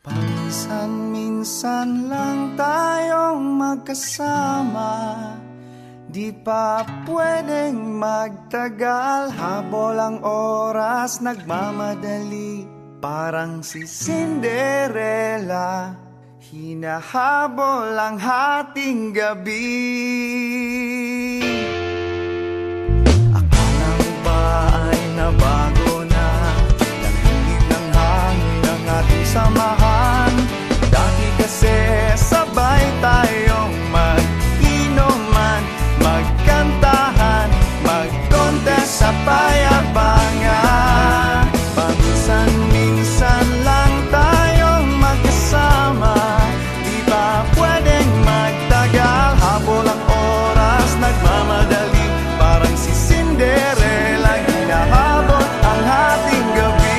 Paminsan-minsan lang tayong magkasama, di pa pwedeng magtagal. Habol ang oras, nagmamadali, parang si Cinderella. Hinahabol ang hating gabi. Akala mo ba ay nabago na? Nanghilig ng hangin ang ating samahan. Dati kasi sabay tayong mag-inuman, magkantahan, mag-contest sa payabangan. Paminsan-minsan lang tayong magkasama, di ba pwedeng magtagal? Habol ang oras, nagmamadali, parang si Cinderella. Hinahabol ang hating gabi.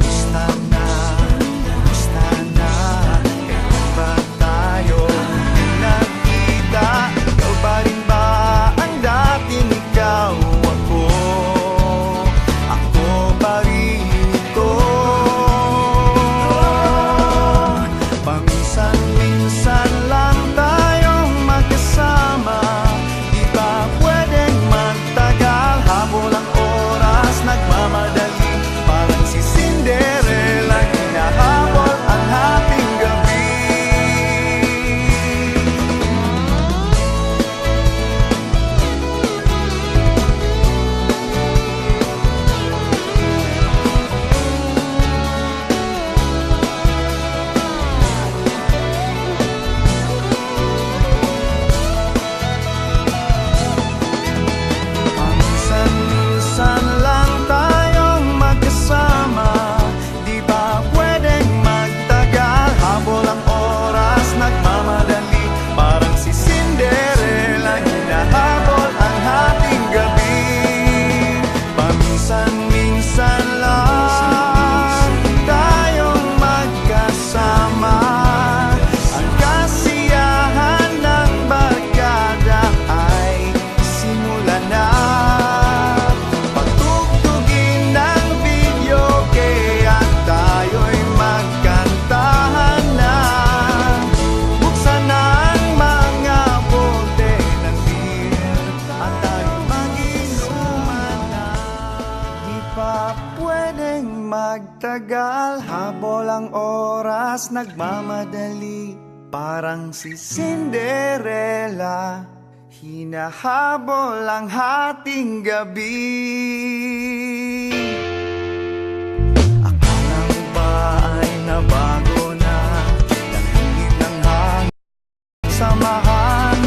Basta na, kailan ba tayo nagkita? Ikaw pa rin ba ang dating ikaw? Ako pa rito. Paminsan-minsan lang tayong magkasama, di ba pwedeng magtagal? Habol ang oras, nagmamadali, parang si Cinderella. Hinahabol ang hating gabi. Paminsan-minsan lang tayong magkasama, di ba pwedeng magtagal? Habol ang oras, nagmamadali, parang si Cinderella. Hinahabol ang hating gabi. Paminsan-minsan lang tayong magkasama, ang kasiyahan ng barkada ay simula na. Patugtugin ng video, kaya tayo'y magkantahan na. Buksan na ang mga bote ng beer at tayo'y mag-inuman na. Di pa pwedeng magtagal? Habol ang oras, nagmamadali, parang si Cinderella. Hinahabol ang hating gabi. Akala mo ba ay nabago na? Nanghilig ng hangin samahan.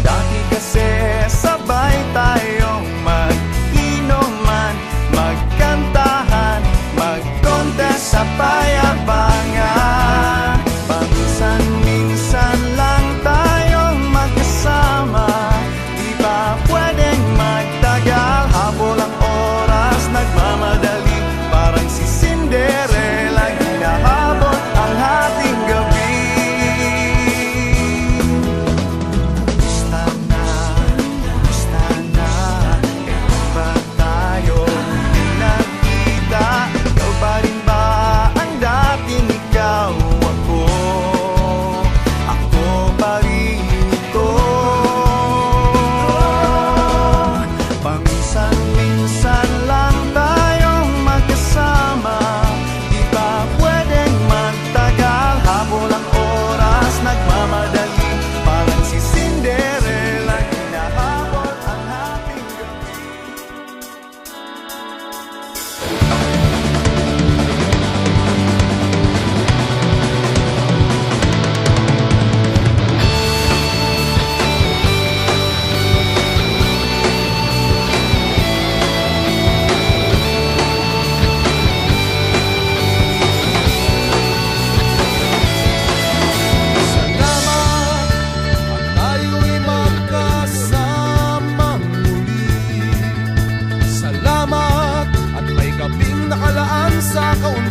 Dati kasi sabay tayong mag-inuman, magkantahan, mag-contest sa payabangan. Paminsan-minsan lang tayong magkasama, di ba pwedeng magtagal? Habol ang oras, nagmamadali, parang si Cinderella. Hinahabol ang hating gabi. Basta na, kailan ba tayo nagkita? Ikaw pa rin ba ang dating ikaw? Ako pa rito. Paminsan-minsan lang tayong magkasama, di ba pwedeng magtagal? Habol ang oras, nagmamadali, parang si Cinderella. Hinahabol ang hating gabi. Salamat at tayo'y magkasama muli. Salamat at may gabing nakalaan sa kaunti.